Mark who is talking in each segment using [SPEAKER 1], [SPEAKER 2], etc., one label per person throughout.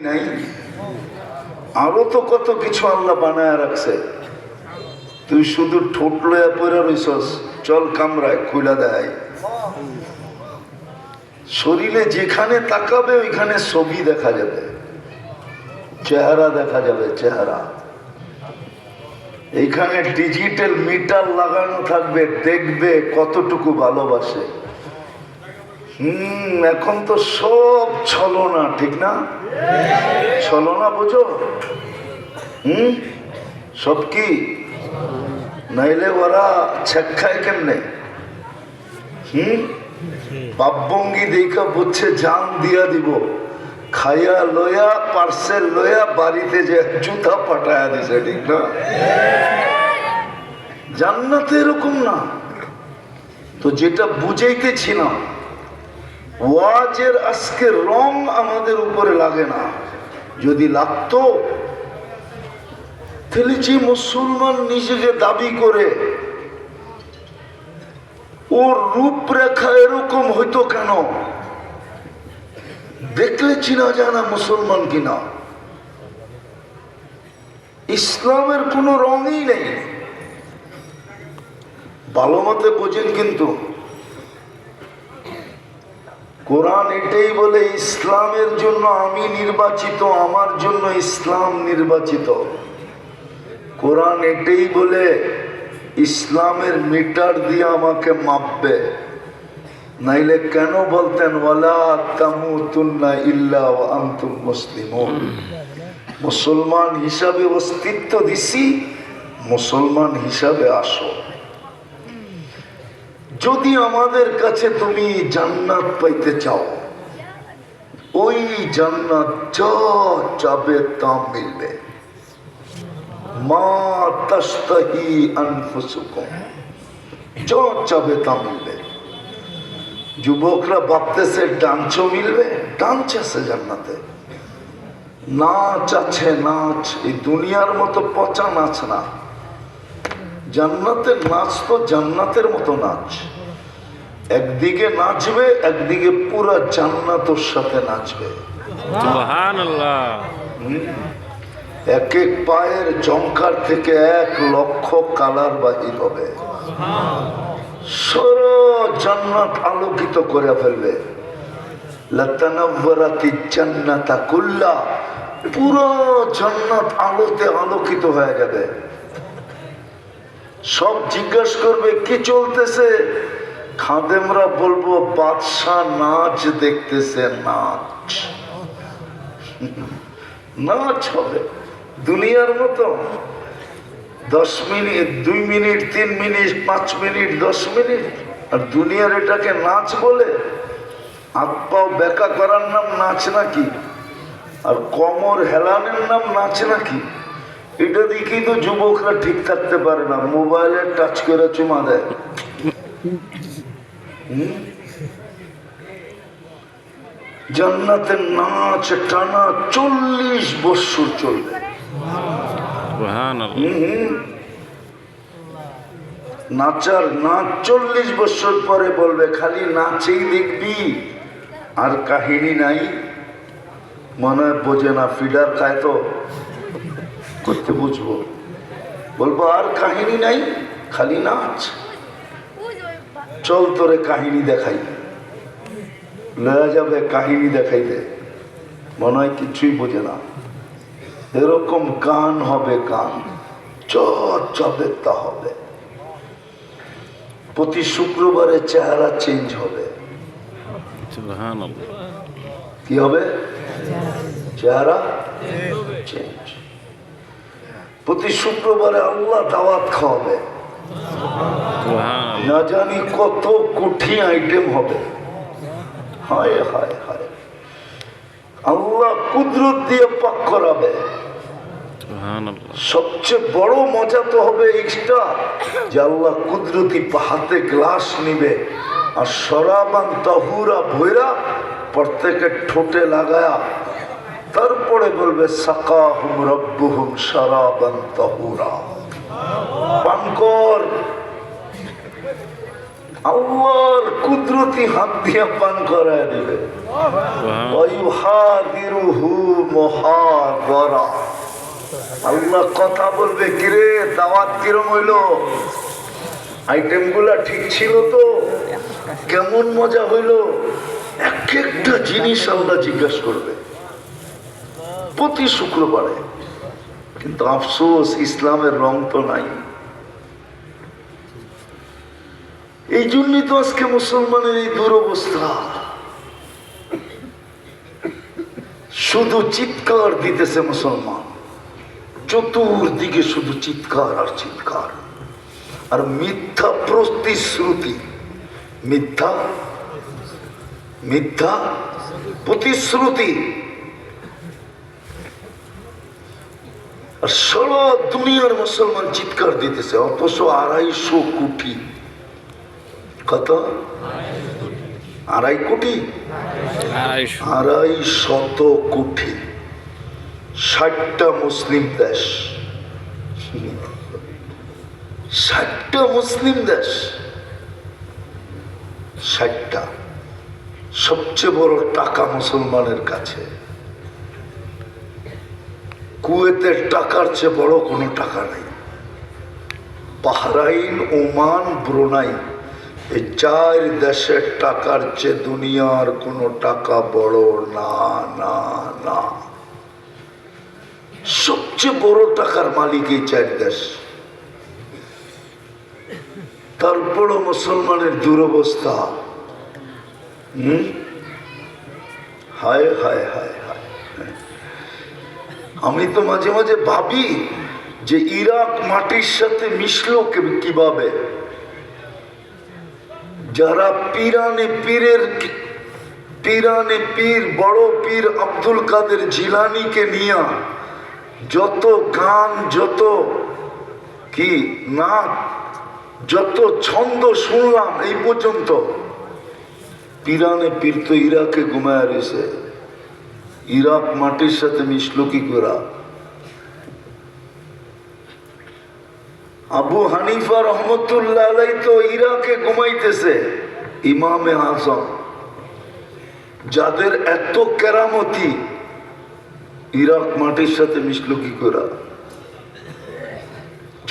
[SPEAKER 1] নাই, আরো তো কত কিছু আল্লাহ বানায় রাখছে। তুই শুধু ঠোঁট লয়া পড়ে রইছস, চল কামরায় খুলা দেয়। শরীরে যেখানে তাকাবে ওইখানে ছবি দেখা যাবে, চেহারা দেখা যাবে, চেহারা। এইখানে ডিজিটাল মিটার লাগানো থাকবে, দেখবে কতটুকু ভালোবাসে। এখন তো সব ছলনা, ঠিক না? ছলনা বুঝো? সব কি? নাইলে ওরা ছেক্কায় কেমনে? বাপভঙ্গি দেখা বুঝছে জান দিয়া দিব, খাইয়া লয়া পার্সেল লয়া বাড়িতে যে জুতা পাঠায়া দিছে, ঠিক না? জান্নাতে এরকম না। তো যেটা বুঝাইতেছিলাম, ওয়াজের আজকে রং আমাদের উপরে লাগে না। যদি লাগতো তাহলে যে মুসলমান নিজেকে দাবি করে ওর রূপরেখা এরকম হইতো কেন? দেখলে চিনা যায় না মুসলমান কিনা। ইসলামের কোনো রঙই নেই, ভালো মতে বোঝেন। কিন্তু কোরআন এটাই বলে, ইসলামের জন্য আমি নির্বাচিত, আমার জন্য ইসলাম নির্বাচিত। কোরআন এটাই বলে, ইসলামের মিটার দিয়ে আমাকে মাপবে। নাইলে কেন বলতেন ওয়ালা তামুতুন্না ইল্লা ওয়া আনতুম মুসলিমুন? মুসলমান হিসাবে অস্তিত্ব দিছি, মুসলমান হিসাবে আসো। যদি আমাদের কাছে তুমি জান্নাত পাইতে চাও, ওই জান্নাত যা চাবে তা মিলবে। মা তাশতাহি আনফুসুকুম, যা চাবে তা মিলবে। যুবকরা ভাবতেছে ডান্সও মিলবে, ডান্স আছে জান্নাতে, নাচ আছে, নাচ। এই দুনিয়ার মতো পচা নাচ না, জান্নাতের নাচ তো জান্নাতের মতো নাচ। একদিকে নাচবে, একদিকে পুরা জান্নাতের সাথে নাচবে। সুবহানাল্লাহ। এক এক পায়ের জংকার থেকে 1,00,000 কালার বাহির হবে। সারা জান্নাত আলোকিত করে ফেলবে। লাতানাওয়ারাতিজ জান্নাতা কুল্লা, পুরো জান্নাত আলোতে আলোকিত হয়ে যাবে। সব জিজ্ঞেস করবে কি চলতেছে? খাদেমরা বলবো বাদশাহ নাচ দেখতেছে, নাচ। নাচ হবে দুনিয়ার মতো। 10 মিনিট, 2 মিনিট, 3 মিনিট, 5 মিনিট, 10 মিনিট। আর দুনিয়ার এটাকে নাচ বলে? হাত পাও বেকা করার নাম নাচ নাকি? আর কোমর হেলানের নাম নাচ নাকি? এটা দেখেই তো যুবকরা ঠিক থাকতে পারে না, মোবাইলে টাচ করে চুমা দেয়। জান্নাতের নাচ টানা 40 বছর চলবে। নাচার নাচ 40 বছর পরে বলবে খালি নাচেই দেখবি আর কাহিনী নাই। মনে হয় বোঝে না, ফিডার খায় তো করতে বুঝবো। বলবো আর কাহিনী নাই, খালি নাচ। চল তোরে কাহিনী দেখাই, লয়া যাবে কাহিনী দেখাইতে। মনে হয় কিছুই বোঝে না। এরকম গান হবে, গান চবে তা হবে। প্রতি শুক্রবারে চেহারা চেঞ্জ হবে। কি হবে? চেহারা চেঞ্জ। প্রতি শুক্রবারে আল্লাহ দাওয়াত খাওয়াবে। না জানি কত কঠিন আইটেম হবে। হায় হায় হায়, আল্লাহ কুদরত দিয়ে পাক করাবে। সবচেয়ে বড় মজা তো হবে এইটা যে আল্লাহ কুদরতি হাতে গ্লাস নিবে আর শরাবান তাহুরা ভৈরা প্রত্যেকের ঠোঁটে লাগায়া তারপরে বলবে সাকাহুম রব্বুহুম শরাবান তাহুরা, পান কর। আল্লাহর কুদরতি হাত দিয়ে পান করায় দেবে। আল্লাহ কথা বলবে, কিরে দাওয়াত কিরম হইল, আইটেম গুলা ঠিক ছিল তো, কেমন মজা হইল, এক একটা জিনিস আল্লাহ জিজ্ঞাসা করবে প্রতি শুক্রবারে। কিন্তু আফসোস ইসলামের রং তো নাই। এই জন্যই তো আজকে মুসলমানের এই দুরবস্থা। শুধু চিৎকার দিতেছে মুসলমান, চতুর্দিকে শুধু চিৎকার আর চিৎকার, আর মিথ্যা প্রতিশ্রুতি, মিথ্যা মিথ্যা প্রতিশ্রুতি। আর সারা দুনিয়ার মুসলমান চিৎকার দিতেছে, অথচ 250 কোটি, কত 2.5 কোটি, 250 কোটি, 60টা মুসলিম দেশ, 60টা মুসলিম দেশ, 60টা। সবচেয়ে বড় টাকা মুসলমানের কাছে। কুয়েতের টাকার চেয়ে বড় কোনো টাকা নেই। বাহরাইন, ওমান, ব্রুনাই, এই 4 দেশের টাকার চেয়ে দুনিয়ার কোনো টাকা বড় না না না। সবচেয়ে বড় টাকার মালিক এই 4 দেশ। তারপরও মুসলমানের দুরবস্থা। হায় হায় হায় হায়। আমি তো মাঝে মাঝে ভাবি যে ইরাক মাটির সাথে মিশলো কিভাবে। যারা পীরানে পীর বড় পীর আব্দুল কাদের জিলানীকে নিয়ে যত গান, যত কি নাচ, যত ছন্দ শুনলাম এই পর্যন্ত, পীরানে পীর তো ইরাকে ঘুমায় রয়েছে। ইরাক মাটির সাথে মিশলো কি করে? আবু হানিফা রহমতুল্লাহ আলাই তো ইরাকে ঘুমাইতেছে। ইমামে আজম, যাদের এত কেরামতি, ইরাক মাটির সাথে মিশলো কি করে?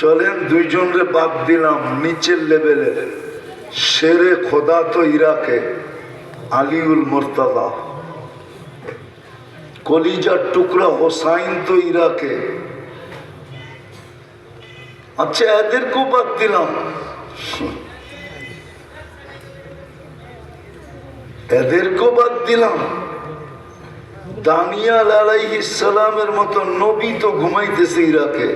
[SPEAKER 1] চলেন 2 জনরে বাদ দিলাম নিচের লেভেলে। শেরে খোদা তো ইরাকে, আলিউল মুর্তজা। কলিজার টুকরা হোসাইন তো ইরাকে। আচ্ছা, এদেরকেও বাদ দিলাম, এদেরকেও বাদ দিলাম। দানিয়াল আলাইহিস সালামের মতো নবী তো ঘুমাইতেছে ইরাকে।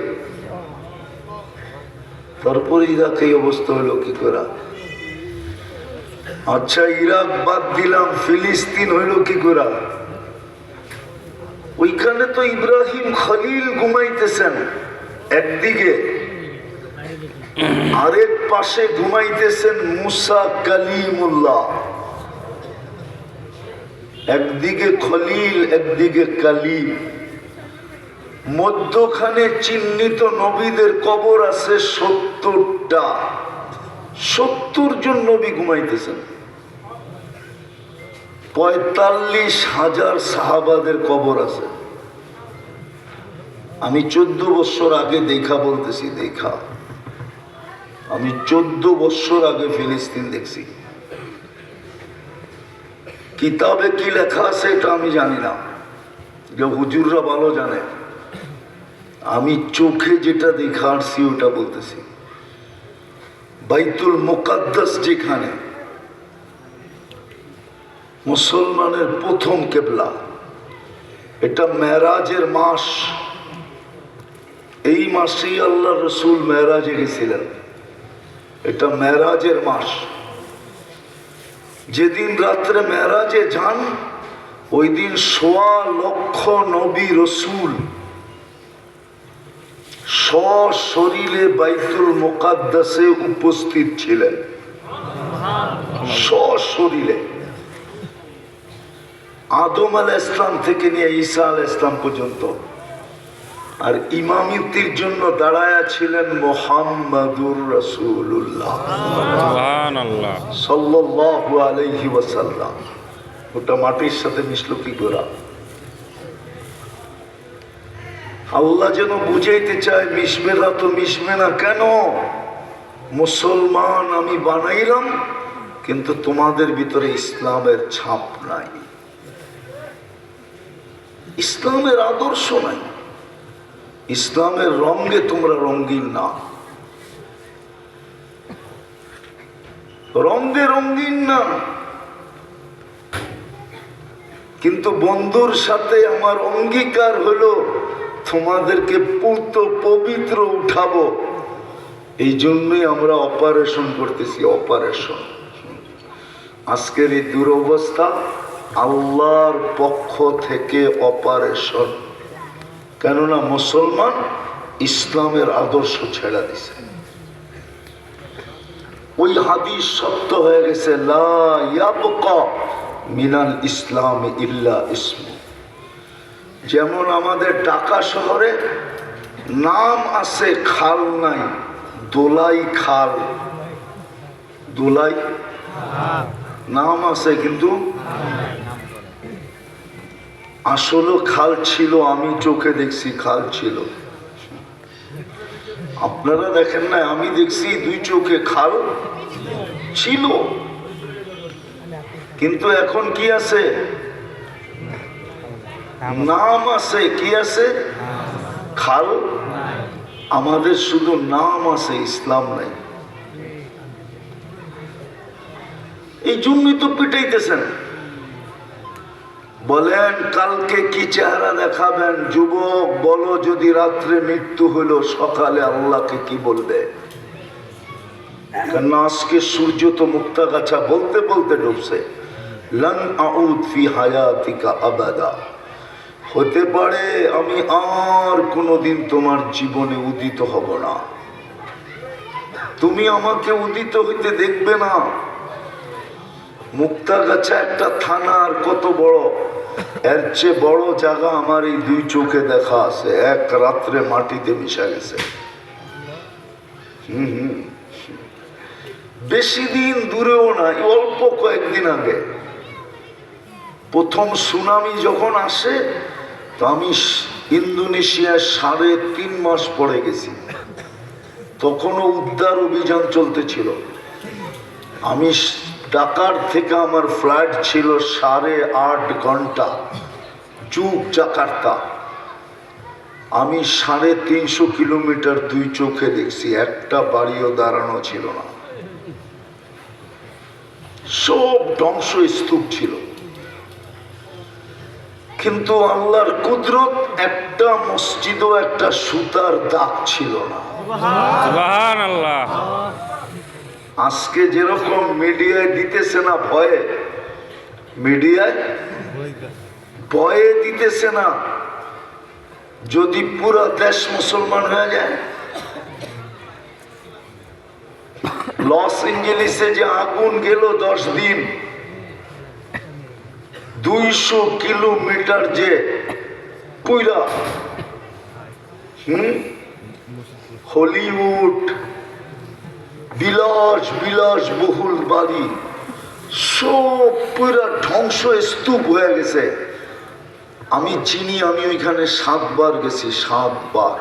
[SPEAKER 1] তারপরে ইরাকে এই অবস্থা হলো কি করে? আচ্ছা, ইরাক বাদ দিলাম, ফিলিস্তিন হইল কি করে? ওইখানে তো ইব্রাহিম খলিল ঘুমাইতেছেন একদিকে, আরেক পাশে ঘুমাইতেছেন মুসা কালিমুল্লাহ। একদিকে খলিল, একদিকে কালিম। মধ্যখানে চিহ্নিত নবীদের কবর আছে 70টা। 70 জন নবী ঘুমাইতেছেন। 45,000 সাহাবাদের কবর আছে। আমি 14 বছর আগে দেখা বলতেছি, দেখা আমি 14 বছর আগে ফিলিস্তিন দেখছি। কিতাবে কি লেখা আছে এটা আমি জানি না, যে হুজুররা ভালো জানে। আমি চোখে যেটা দেখা আসছি ওটা বলতেছি। বাইতুল মুকাদ্দাস যেখানে মুসলমানের প্রথম কেবলা, এটা মেরাজের মাস। এই মাসেই আল্লাহ রসুল মেরাজে গেছিলেন। এটা মেরাজের মাস। যেদিন রাত্রে মেরাজে যান, ওই দিন 1.25 লক্ষ নবী রসুল সশরীরে বাইতুল মুকাদ্দাসে উপস্থিত ছিলেন, সশরীরে। আদম আলাইহিস সালাম থেকে নিয়ে ঈসা আলাইহিস সালাম পর্যন্ত। আর ইমামতির জন্য দাঁড়ায়া ছিলেন মুহাম্মাদুর রাসূলুল্লাহ সুবহানাল্লাহ সাল্লাল্লাহু আলাইহি ওয়াসাল্লাম। ওটা মাটির সাথে মিশলো কি করে? আল্লাহ যেন বুঝাইতে চায় মিশবে না তো মিশবে না কেন? মুসলমান আমি বানাইলাম, কিন্তু তোমাদের ভিতরে ইসলামের ছাপ নাই, ইসলামের আদর্শ নাই, ইসলামের রঙে তোমরা রঙিন না, রঙে রঙিন না। কিন্তু বন্ধুর সাথে আমার অঙ্গীকার হলো তোমাদেরকে পুত পবিত্র উঠাবো, এই জন্যই আমরা অপারেশন করতেছি। অপারেশন আজকের এই দুরবস্থা আল্লাহর পক্ষ থেকে অপারেশন। কেননা মুসলমান ইসলামের আদর্শ ছেড়ে দিছে। ওই হাদিস সত্য হয়ে গেছে, লা ইয়াবকা মিনাল ইসলাম ইল্লা ইসমু। যেমন আমাদের ঢাকা শহরে নাম আছে, খাল নাই, দোলাই খাল, দোলাই নাম আছে কিন্তু আসলে খাল ছিল। আমি চোখে দেখছি খাল ছিল, আপনারা দেখেন না, আমি দেখছি দুই চোখে খাল ছিল। কিন্তু এখন কি আছে? নাম আছে। কি আছে? খাল। আমাদের শুধু নাম আছে, ইসলাম নাই। এই জন্যই তো পিটাইতেছেন। বলেন কালকে কি চেহারা দেখাবেন? যুবক বলো, যদি রাত্রে মৃত্যু হলো সকালে আল্লাহকে কি বলবে? কারণ আজকে সূর্য তো মুক্তাগাছা বলতে বলতে ডুবছে। লান আউদ ফি হায়াতিকা আবাদা। হতে পারে আমি আর কোনোদিন তোমার জীবনে উদিত হব না, তুমি আমাকে উদিত হইতে দেখবে না। মুক্তাগাছা একটা থানার কত বড়, এর চেয়ে বড় জায়গা আমার এই দুই চোখে দেখা আছে। এক রাত্রে মাটিতে মিশা গেছে। বেশি দিন দূরেও না, অল্প কয়েকদিন আগে প্রথম সুনামি যখন আসে, তো আমি ইন্দোনেশিয়ায় 3.5 মাস পরে গেছি। তখনও উদ্ধার অভিযান চলতেছিল। আমি ঢাকার থেকে আমার ফ্লাইট ছিল 8.5 ঘন্টা, যুগ জাকার্তা। আমি 350 কিলোমিটার দুই চোখে দেখছি, একটা বাড়িও দাঁড়ানো ছিল না, সব ধ্বংস স্তূপ ছিল। কিন্তু আল্লাহর কুদরত, একটা মসজিদও একটা সুতার দাগ ছিল না। সুবহানাল্লাহ। আজকে যেরকম মিডিয়ায় দিতেছে না ভয়ে, মিডিয়ায় ভয়ে দিতেছে না। যদি পুরো দেশ মুসলমান হয়ে যায়, লস এঞ্জেলিসে যে আগুন গেল 10 দিন, 200 কিলোমিটার যে পুরা, হলিউড বিলাস বিলাস বহুল বাড়ি সব পুরা ধ্বংস স্তূপ হয়ে গেছে। আমি চিনি, আমি ওইখানে 7 বার গেছি, 7 বার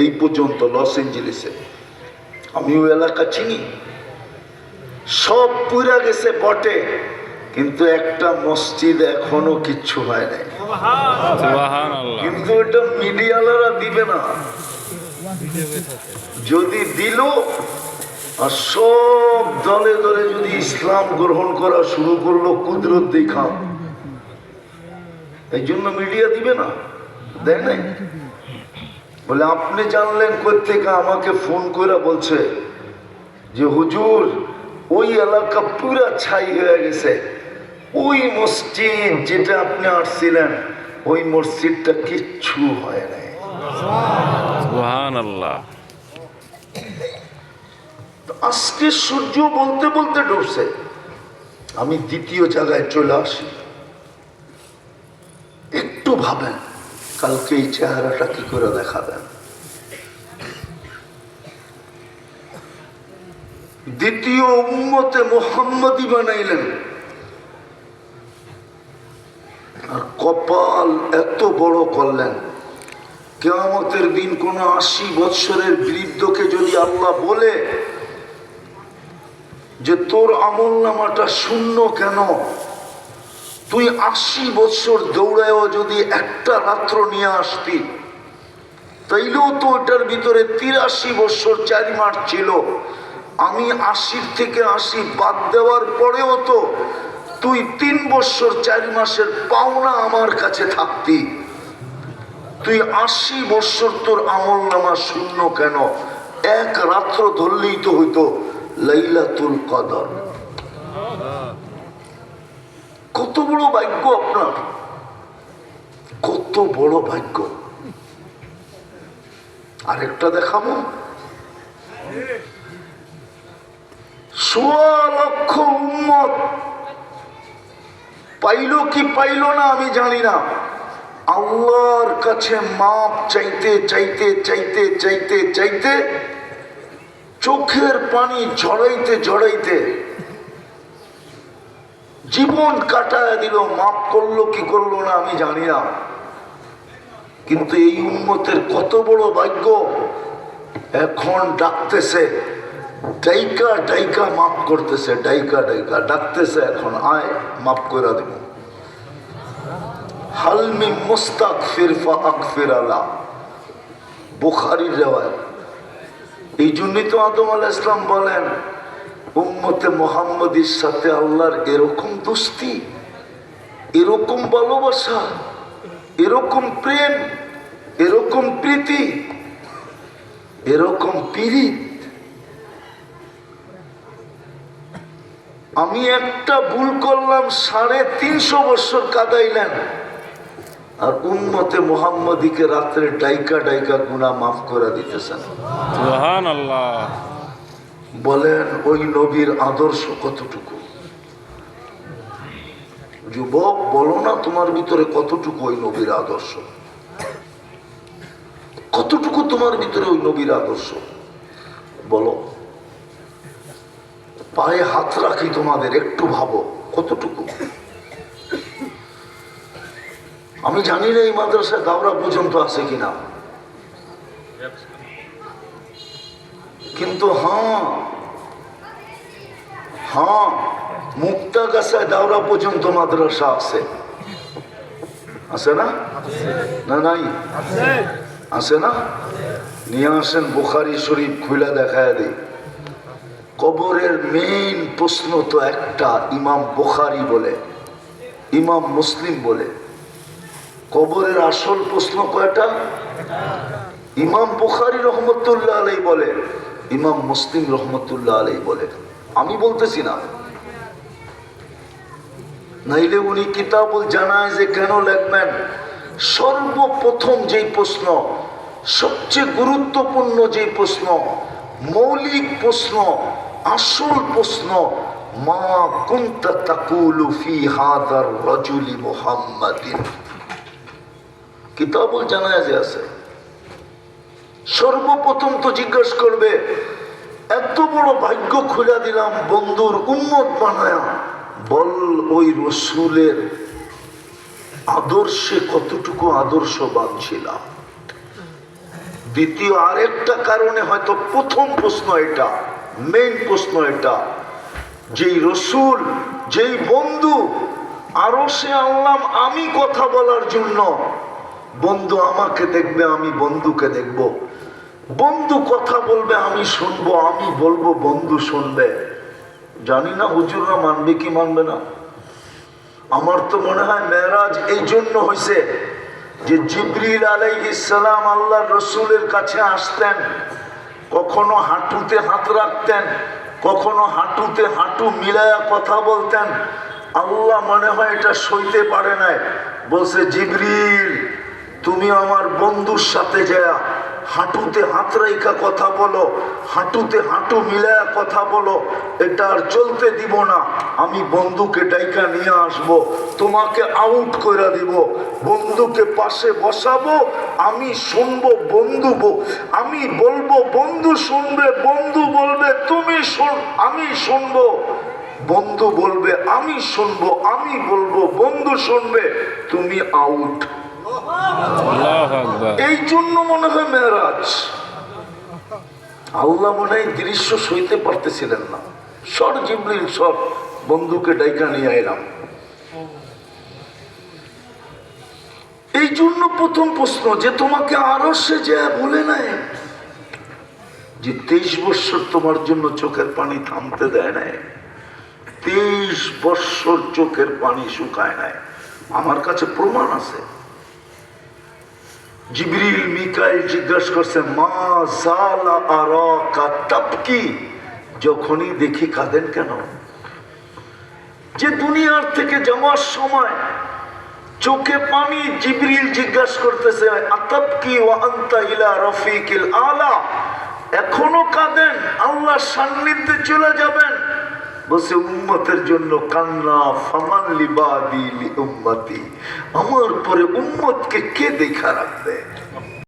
[SPEAKER 1] এই পর্যন্ত লস এঞ্জেলিসে। আমি ওই এলাকা চিনি, সব পুরা গেছে বটে, কিন্তু একটা মসজিদ এখনো কিচ্ছু হয় নাই। কিন্তু এটা মিডিয়ালারা দিবে না। যদি দিল, আর সব দলে দলে যদি ইসলাম গ্রহণ করা শুরু করলো কুদরত দেখা, এই জন্য মিডিয়া দিবে না, দেয় নাই। বলে আপনি জানলেন কোত্থেকে? আমাকে ফোন করে বলছে যে হুজুর ওই এলাকা পুরা ছাই হয়ে গেছে, ওই মসজিদ যেটা আপনি আসছিলেন ওই মসজিদটা কিচ্ছু হয় নাই। সুবহানাল্লাহ। আজকে সূর্য বলতে বলতে ডুবছে। আমি দ্বিতীয় জায়গায় চলে আসি। একটু ভাবেন কালকে এই চেহারাটা কি করে দেখাবেন? দ্বিতীয় উম্মতে মুহাম্মদী বানাইলেন, বড় করলেন। কিয়ামতের দিন কোন 80 বৎসরের বৃদ্ধকে যদি আল্লাহ বলে যে তোর আমল নামাটা শূন্য কেন, তুই 80 বৎসর দৌড়ায়ও যদি একটা রাত্র নিয়ে আসতি, তাইলেও তো ওটার ভিতরে 83 বৎসর 4 মাস ছিল। আমি 80 থেকে 80 বাদ দেওয়ার পরেও তো তুই 3 বৎসর 4 মাসের পাওনা আমার কাছে থাকতি। তুই 80 বৎসর তোর আমল নামা শূন্য কেন? এক রাত্র ধরলেই তো হইতো লাইলাতুল কদর। কত বড় ভাগ্য আপনার, কত বড় ভাগ্য। আরেকটা দেখাবো, 1.25 লক্ষ উম্মত পাইল কি পাইল না আমি জানি না, আল্লাহর কাছে মাপ চাইতে চাইতে চাইতে চাইতে চাইতে চোখের পানি ঝরাইতে ঝরাইতে জীবন কাটায় দিল। মাপ করলো কি করলো না আমি জানি না, কিন্তু এই উম্মতের কত বড় ভাগ্য, এখন ডাকতেছে, ডাইকা ডাইকা মাপ করতেছে, ডাইকা ডাইকা ডাকতেছে, এখন আয় মাপ করে দেব। হালমি মুস্তাগফির ফাগফির আলা, বুখারীর রিওয়ায়াত। এই জন্যই তো আদম আলাইহিস সালাম বলেন উম্মতে মুহাম্মাদীর সাথে আল্লাহর এরকম দোস্তি, এরকম ভালোবাসা, এরকম প্রেম, এরকম প্রীতি, এরকম পীড়িত। আমি একটা ভুল করলাম, 350 বছর কাদাইলেন, আর উম্মতে মুহাম্মাদীকে রাত্রে ডাইকা ডাইকা গুনাহ মাফ করে দিতেছেন। সুবহানাল্লাহ। বলেন ওই নবীর আদর্শ কতটুকু? যুবক বলো না তোমার ভিতরে কতটুকু ওই নবীর আদর্শ, কতটুকু তোমার ভিতরে ওই নবীর আদর্শ বলো। পায়ে হাত রাখি তোমাদের, একটু ভাবো কতটুকু। আমি জানি না এই মাদ্রাসা গাওরা পর্যন্ত আছে কিনা, কিন্তু হ্যাঁ হ্যাঁ মুক্তাগাছায় দাওরা পর্যন্ত মাদ্রাসা আছে, আছে না? না নাই আছে না? নিয়ে আসেন, বুখারী শরীফ খুলে দেখায় দিই। কবরের মেইন প্রশ্ন তো একটা, ইমাম বুখারী বলে, ইমাম মুসলিম বলে। কবরের আসল প্রশ্ন কয়টা? ইমাম বুখারী রহমতুল্লাহ আলাইহি বলে, ইমাম মুসলিম রহমতুল্লাহ আলাইহি বলে। আমি বলতেছি না, নাইলে উনি কিতাবুল জানায়েজে কেন লিখবেন? সর্বপ্রথম যেই প্রশ্ন, সবচেয়ে গুরুত্বপূর্ণ যেই প্রশ্ন, মৌলিক প্রশ্ন, আসল প্রশ্ন, মা কুনতা তাকুলু ফি হাযার রাজুলি মুহাম্মাদিন। কিতাবুল জানায়েজে আছে। সর্বপ্রথম তো জিজ্ঞেস করবে, এত বড় ভাগ্য খুলে দিলাম বন্ধুর উম্মত বানায়া, বল ওই রসুলের আদর্শে কতটুকু আদর্শবান ছিলাম। দ্বিতীয় আরেকটা কারণে হয়তো প্রথম প্রশ্ন এটা, মেইন প্রশ্ন এটা, যেই রসুল, যেই বন্ধু আরশে আল্লাহ আমি কথা বলার জন্য, বন্ধু আমাকে দেখবে, আমি বন্ধুকে দেখব, বন্ধু কথা বলবে আমি শুনবো, আমি বলবো বন্ধু শুনবে। জানি না হুজুররা মানবে কি মানবে না। আমার তো মনে হয় মেরাজ এই জন্য হয়েছে যে জিবরিল আলাইহিস সালাম আল্লাহর রসুলের কাছে আসতেন, কখনো হাঁটুতে হাত রাখতেন, কখনো হাঁটুতে হাঁটু মিলায়া কথা বলতেন। আল্লাহ মনে হয় এটা সইতে পারে নাই, বলছে জিবরিল তুমি আমার বন্ধুর সাথে যা হাঁটুতে হাত রাইখা কথা বলো, হাঁটুতে হাঁটু মিলায়া কথা বলো, এটা আর চলতে দিব না। আমি বন্ধুকে ডাইকা নিয়ে আসব, তোমাকে আউট করে দিব, বন্ধুকে পাশে বসাবো, আমি শুনবো বন্ধু, আমি বলবো বন্ধু শুনবে, বন্ধু বলবে তুমি শুন, আমি শুনবো, বন্ধু বলবে আমি শুনবো, আমি বলবো বন্ধু শুনবে, তুমি আউট। এই জন্য মনে হয় মেরাজ আল্লাহ মনে হয় দৃশ্য সইতে পারতেছিলেন না, সর জিবরিল সর, বন্ধুকে ডাইকা নিয়ে এলাম। এই জন্য প্রথম প্রশ্ন যে তোমাকে আরো সে যে বলে নাই যে 23 বছর তোমার জন্য চোখের পানি থামতে দেয় নাই, 23 বছর চোখের পানি শুকায় নাই। আমার কাছে প্রমাণ আছে। জিবরিল মিকাইল জিজ্ঞাসা করছে মা জালা আরাকা তাবকি, যখনই দেখি কাঁদেন কেন? যে দুনিয়ার থেকে যাওয়ার সময় চোখে পানি, জিবরিল জিজ্ঞাসা করতেছে আতাবকি ওয়া আনতা ইলা রফিকিল আলা, এখনো কাঁদেন? আল্লাহর সান্নিধ্যে চলে যাবেন। বসে উম্মতের জন্য কান্না, ফামান লিবাদি লি উম্মতি, আমার পরে উম্মতকে কে দেখা রাখবে?